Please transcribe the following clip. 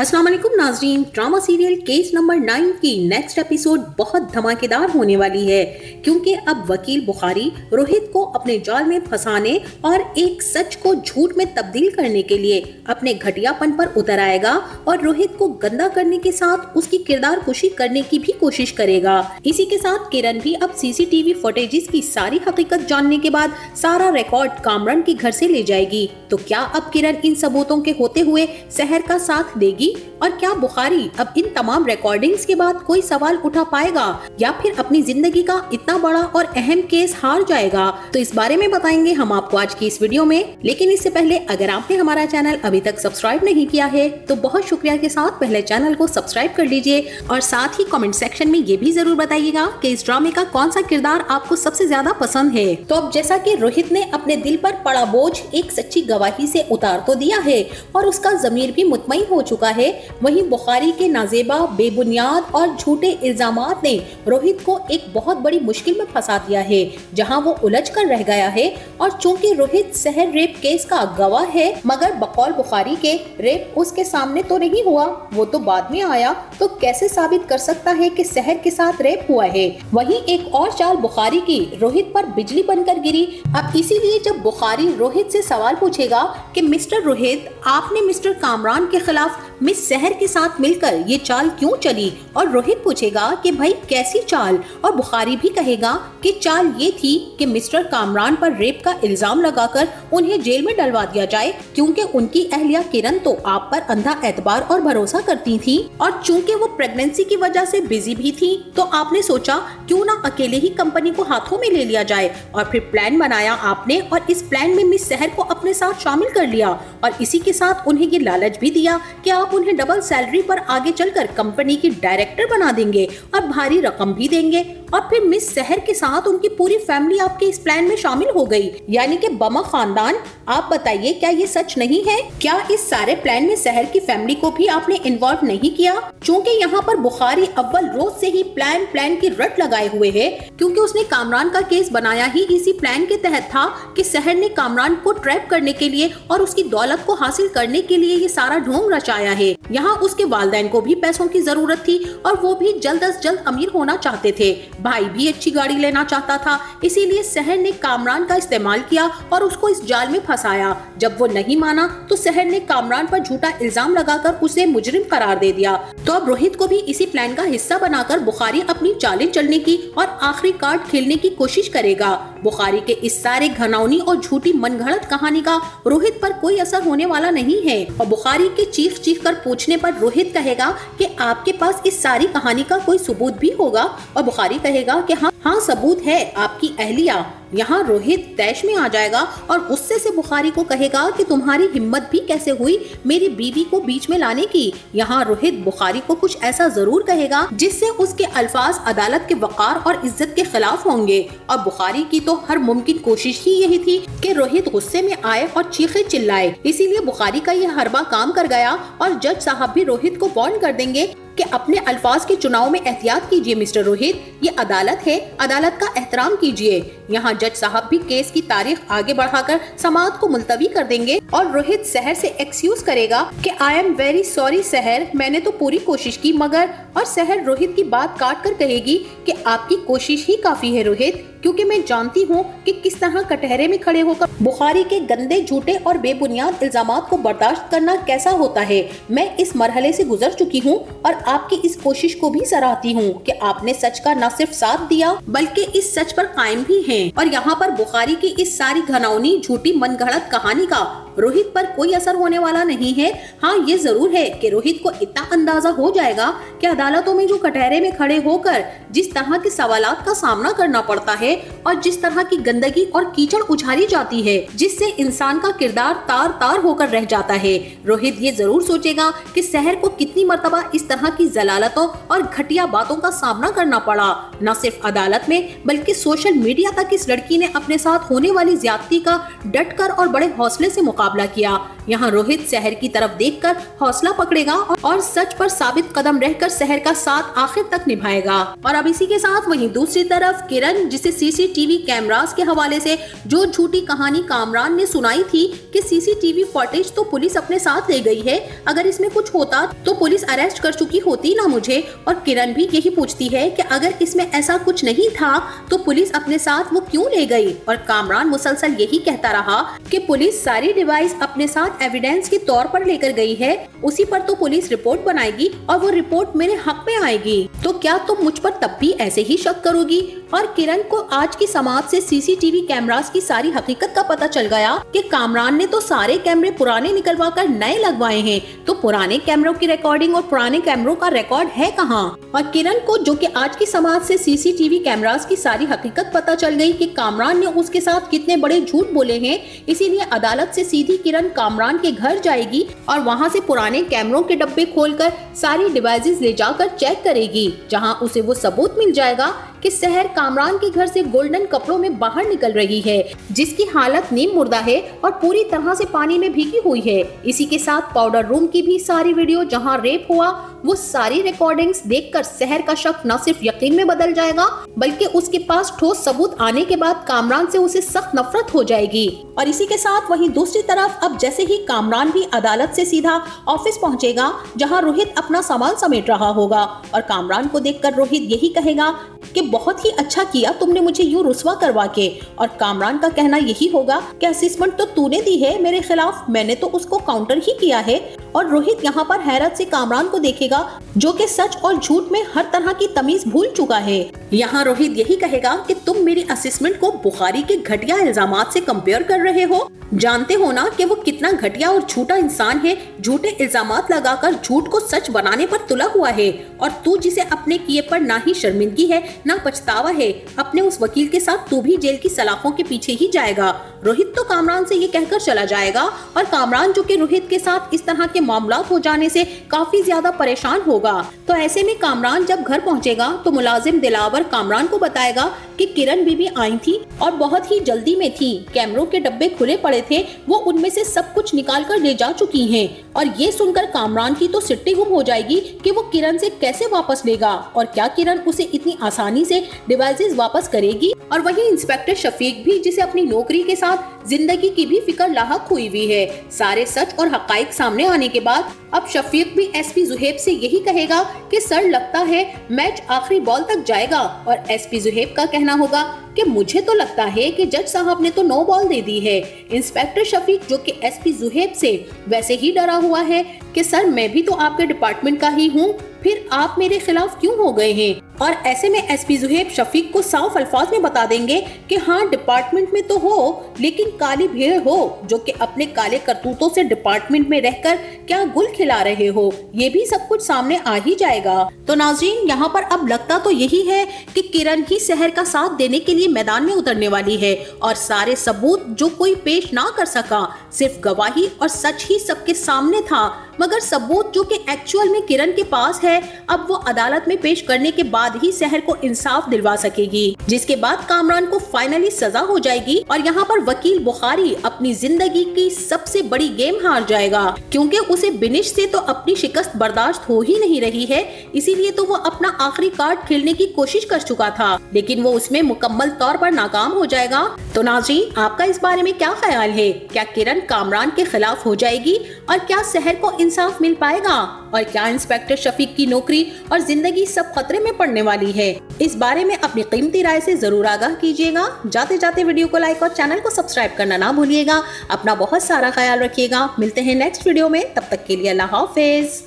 अस्सलाम वालेकुम नाज़रीन। ड्रामा सीरियल केस नंबर 9 की नेक्स्ट एपिसोड बहुत धमाकेदार होने वाली है, क्योंकि अब वकील बुखारी रोहित को अपने जाल में फंसाने और एक सच को झूठ में तब्दील करने के लिए अपने घटियापन पर उतर आएगा और रोहित को गंदा करने के साथ उसकी किरदार कुशी करने की भी कोशिश करेगा। इसी के साथ किरण भी अब सीसीटीवी फुटेजेस की सारी हकीकत जानने के बाद सारा रिकॉर्ड कामरान के घर से ले जाएगी। तो क्या अब किरण इन सबूतों के होते हुए सहर का साथ देगी और क्या बुखारी अब इन तमाम रिकॉर्डिंग्स के बाद कोई सवाल उठा पाएगा या फिर अपनी जिंदगी का इतना बड़ा और अहम केस हार जाएगा? तो इस बारे में बताएंगे हम आपको आज की इस वीडियो में। लेकिन इससे पहले अगर आपने हमारा चैनल अभी तक सब्सक्राइब नहीं किया है तो बहुत शुक्रिया के साथ पहले चैनल को सब्सक्राइब कर लीजिए और साथ ही कमेंट सेक्शन में ये भी जरूर बताइएगा कि इस ड्रामे का कौन सा किरदार आपको सबसे ज्यादा पसंद है। तो अब जैसा कि रोहित ने अपने दिल पर पड़ा बोझ एक सच्ची गवाही से उतार तो दिया है और उसका ज़मीर भी मुतमईन हो चुका है, वहीं बुखारी के नाजेबा बेबुनियाद और झूठे इल्जामात ने रोहित को एक बहुत बड़ी मुश्किल में फंसा दिया है, जहां वो उलझ कर रह गया है। और चूंकि रोहित सहर रेप केस का गवाह है, मगर बकौल बुखारी के रेप उसके सामने तो नहीं हुआ, वो तो बाद में आया, तो कैसे साबित कर सकता है कि सहर के साथ रेप हुआ है? वहीं एक और चाल बुखारी की रोहित पर बिजली बनकर गिरी। अब इसीलिए जब बुखारी रोहित से सवाल पूछेगा कि मिस्टर रोहित, आपने मिस्टर कामरान के खिलाफ मिस सहर के साथ मिलकर ये चाल क्यों चली? और रोहित पूछेगा कि भाई कैसी चाल? और बुखारी भी कहेगा कि चाल ये थी कि मिस्टर कामरान पर रेप का इल्जाम लगाकर उन्हें जेल में डलवा दिया जाए, क्योंकि उनकी अहलिया किरण तो आप पर अंधा एतबार और भरोसा करती थी, और चूंकि वो प्रेगनेंसी की वजह से बिजी भी थी, तो आपने सोचा क्यों ना अकेले ही कंपनी को हाथों में ले लिया जाए। और फिर प्लान बनाया आपने और इस प्लान में मिस सहर को अपने साथ शामिल कर लिया और इसी के साथ उन्हें ये लालच भी दिया कि आप उन्हें डबल सैलरी पर आगे चलकर कंपनी की डायरेक्टर बना देंगे और भारी रकम भी देंगे। और फिर मिस सहर के साथ उनकी पूरी फैमिली आपके इस प्लान में शामिल हो गई, यानी कि बमा खानदान। आप बताइए, क्या ये सच नहीं है? क्या इस सारे प्लान में सहर की फैमिली को भी आपने इन्वॉल्व नहीं किया? चूंकि यहाँ पर बुखारी अव्वल रोज से ही प्लान की रट लगाए हुए है, क्योंकि उसने कामरान का केस बनाया ही इसी प्लान के तहत था कि सहर ने कामरान को ट्रैप करने के लिए और उसकी दौलत को हासिल करने के लिए ये सारा ढोंग रचाया है। यहाँ उसके वालिदैन को भी पैसों की जरूरत थी और वो भी जल्द अज जल्द अमीर होना चाहते थे। भाई भी अच्छी गाड़ी लेना चाहता था, इसीलिए सहर ने कामरान का इस्तेमाल किया और उसको इस जाल में फंसाया। जब वो नहीं माना तो सहर ने कामरान पर झूठा इल्जाम लगाकर उसे मुजरिम करार दे दिया। तो अब रोहित को भी इसी प्लान का हिस्सा बनाकर बुखारी अपनी चालें चलने की और आखिरी कार्ड खेलने की कोशिश करेगा। बुखारी के इस सारे घनौनी और झूठी मनगढ़ंत कहानी का रोहित पर कोई असर होने वाला नहीं है और बुखारी के चीख कर पूछने पर रोहित कहेगा कि आपके पास इस सारी कहानी का कोई सबूत भी होगा? और बुखारी कहेगा कि हाँ सबूत है, आपकी अहलिया। यहाँ रोहित तैश में आ जाएगा और गुस्से से बुखारी को कहेगा कि तुम्हारी हिम्मत भी कैसे हुई मेरी बीवी को बीच में लाने की। यहाँ रोहित बुखारी को कुछ ऐसा जरूर कहेगा जिससे उसके अल्फाज अदालत के वकार और इज्जत के खिलाफ होंगे। और बुखारी की तो हर मुमकिन कोशिश ही यही थी कि रोहित गुस्से में आए और चीखे चिल्लाए, इसीलिए बुखारी का यह हरबा काम कर गया और जज साहब भी रोहित को वार्न कर देंगे कि अपने अल्फाज के चुनाव में एहतियात कीजिए मिस्टर रोहित, ये अदालत है, अदालत का एहतराम कीजिए। यहाँ जज साहब भी केस की तारीख आगे बढ़ाकर समाअत को मुलतवी कर देंगे और रोहित सहर से एक्सक्यूज करेगा कि आई एम वेरी सॉरी सहर, मैंने तो पूरी कोशिश की मगर। और सहर रोहित की बात काट कर कहेगी कि आपकी कोशिश ही काफी है रोहित, क्योंकि मैं जानती हूँ कि किस तरह कटहरे में खड़े होकर बुखारी के गंदे झूठे और बेबुनियाद इल्जामात को बर्दाश्त करना कैसा होता है। मैं इस मरहले से गुजर चुकी हूँ और आपकी इस कोशिश को भी सराहती हूँ कि आपने सच का न सिर्फ साथ दिया बल्कि इस सच पर कायम भी हैं। और यहाँ पर बुखारी की इस सारी घनौनी झूठी मनगढ़ंत कहानी का रोहित पर कोई असर होने वाला नहीं है। हाँ, ये जरूर है कि रोहित को इतना अंदाजा हो जाएगा कि अदालतों में जो कटहरे में खड़े होकर जिस तरह के सवालात का सामना करना पड़ता है और जिस तरह की गंदगी और कीचड़ उछाली जाती है, जिससे इंसान का किरदार तार तार होकर रह जाता है, रोहित ये जरूर सोचेगा कि सहर को कितनी मर्तबा इस तरह की जलालतों और घटिया बातों का सामना करना पड़ा, न सिर्फ अदालत में बल्कि सोशल मीडिया तक इस लड़की ने अपने साथ होने वाली ज्यादती का डट कर और बड़े हौसले से मुकाबला किया। यहाँ रोहित शहर की तरफ देखकर हौसला पकड़ेगा और सच पर साबित कदम रहकर शहर का साथ आखिर तक निभाएगा। और अब इसी के साथ वहीं दूसरी तरफ किरण, जिसे सीसीटीवी कैमरास के हवाले से जो झूठी कहानी कामरान ने सुनाई थी कि सीसीटीवी फुटेज तो पुलिस अपने साथ ले गई है, अगर इसमें कुछ होता तो पुलिस अरेस्ट कर चुकी होती ना मुझे। और किरण भी यही पूछती है कि अगर इसमें ऐसा कुछ नहीं था तो पुलिस अपने साथ वो क्यों ले गई। और कामरान मुसलसल यही कहता रहा कि पुलिस सारी डिवाइस अपने साथ एविडेंस के तौर पर लेकर गई है, उसी पर तो पुलिस रिपोर्ट बनाएगी और वो रिपोर्ट मेरे हक में आएगी। तो क्या तुम मुझ पर तब भी ऐसे ही शक करोगी। और किरण को आज की समाज से सीसीटीवी कैमरास की सारी हकीकत का पता चल गया कि कामरान ने तो सारे कैमरे पुराने निकलवा कर नए लगवाए हैं, तो पुराने कैमरों की रिकॉर्डिंग और पुराने कैमरों का रिकॉर्ड है कहाँ। और किरण को, जो कि आज की समाज से सीसीटीवी कैमरास की सारी हकीकत पता चल गई कि कामरान ने उसके साथ कितने बड़े झूठ बोले हैं, इसीलिए अदालत से सीधी किरण कामरान के घर जाएगी और वहाँ से पुराने कैमरों के डब्बे खोलकर सारी डिवाइसेस ले जाकर चेक करेगी, जहाँ उसे वो सबूत मिल जाएगा कि शहर कामरान के घर से गोल्डन कपड़ों में बाहर निकल रही है, जिसकी हालत नीम मुर्दा है और पूरी तरह से पानी में भीगी हुई है। इसी के साथ पाउडर रूम की भी सारी वीडियो जहां रेप हुआ वो सारी रिकॉर्डिंग्स देखकर शहर का शक न सिर्फ यकीन में बदल जाएगा, बल्कि उसके पास ठोस सबूत आने के बाद कामरान से उसे सख्त नफरत हो जाएगी। और इसी के साथ वहीं दूसरी तरफ अब जैसे ही कामरान भी अदालत से सीधा ऑफिस पहुंचेगा जहां रोहित अपना सामान समेट रहा होगा, और कामरान को देखकर रोहित यही कहेगा कि बहुत ही अच्छा किया तुमने मुझे यूं रुस्वा करवा के। और कामरान का कहना यही होगा कि असेसमेंट तो तूने दी है मेरे खिलाफ, मैंने तो उसको काउंटर ही किया है। और रोहित यहाँ पर हैरत से कामरान को देखेगा, जो कि सच और झूठ में हर तरह की तमीज भूल चुका है। यहाँ रोहित यही कहेगा कि तुम मेरी असेसमेंट को बुखारी के घटिया इल्जामात से कंपेयर कर रहे हो, जानते हो ना कि वो कितना घटिया और झूठा इंसान है, झूठे इल्जामात लगाकर झूठ को सच बनाने पर तुला हुआ है। और तू, जिसे अपने किए पर ना ही शर्मिंदगी है ना पछतावा है, अपने उस वकील के साथ तू भी जेल की सलाखों के पीछे ही जाएगा। रोहित तो कामरान से ये कहकर चला जाएगा, और कामरान, जो कि रोहित के साथ इस तरह के मामलात हो जाने से काफी ज्यादा परेशान होगा। तो ऐसे में कामरान जब घर पहुंचेगा तो मुलाजिम दिलावर कामरान को बताएगा कि किरण बीबी आई थी और बहुत ही जल्दी में थी, कैमरों के डब्बे खुले पड़े थे, वो उनमें से सब कुछ निकाल कर ले जा चुकी हैं। और ये सुनकर कामरान की तो सिट्टी गुम हो जाएगी कि वो किरण से कैसे वापस लेगा, और क्या किरण उसे इतनी आसानी से डिवाइसेस वापस करेगी। और वहीं इंस्पेक्टर शफीक भी, जिसे अपनी नौकरी के साथ जिंदगी की भी फिक्र लाहक हुई हुई है। सारे सच और हकाइक सामने आने के बाद अब शफीक भी एसपी जुहेब से यही कहेगा कि सर, लगता है मैच आखिरी बॉल तक जाएगा। और एसपी जुहेब का कहना होगा कि मुझे तो लगता है कि जज साहब ने तो 9 बॉल दे दी है। इंस्पेक्टर शफीक, जो कि एसपी जुहेब से वैसे ही डरा हुआ है कि सर, मैं भी तो आपके डिपार्टमेंट का ही हूँ, फिर आप मेरे खिलाफ क्यों हो गए हैं। और ऐसे में एसपी जुहेब शफीक को साफ अल्फाज में बता देंगे कि हाँ, डिपार्टमेंट में तो हो, लेकिन काली भेड़ हो, जो कि अपने काले करतूतों से डिपार्टमेंट में रहकर क्या गुल खिला रहे हो, ये भी सब कुछ सामने आ ही जाएगा। तो नाज़रीन, यहाँ पर अब लगता तो यही है कि किरण ही शहर का साथ देने के लिए मैदान में उतरने वाली है, और सारे सबूत जो कोई पेश ना कर सका, सिर्फ गवाही और सच ही सबके सामने था, मगर सबूत जो कि एक्चुअल में किरण के पास है, अब वो अदालत में पेश करने के बाद ही शहर को इंसाफ दिलवा सकेगी, जिसके बाद कामरान को फाइनली सजा हो जाएगी। और यहाँ पर वकील बुखारी अपनी जिंदगी की सबसे बड़ी गेम हार जाएगा, क्योंकि उसे बिनिश से तो अपनी शिकस्त बर्दाश्त हो ही नहीं रही है, इसीलिए तो वो अपना आखिरी कार्ड खेलने की कोशिश कर चुका था, लेकिन वो उसमें मुकम्मल तौर पर नाकाम हो जाएगा। तो नाज़रीन, आपका इस बारे में क्या ख्याल है? क्या किरण कामरान के खिलाफ हो जाएगी, और क्या शहर को इंसाफ मिल पाएगा, और क्या इंस्पेक्टर शफीक की नौकरी और जिंदगी सब खतरे में पड़ने वाली है? इस बारे में अपनी कीमती राय से जरूर आगाह कीजिएगा। जाते जाते वीडियो को लाइक और चैनल को सब्सक्राइब करना ना भूलिएगा। अपना बहुत सारा ख्याल रखिएगा। मिलते हैं नेक्स्ट वीडियो में, तब तक के लिए अल्लाह हाफिज।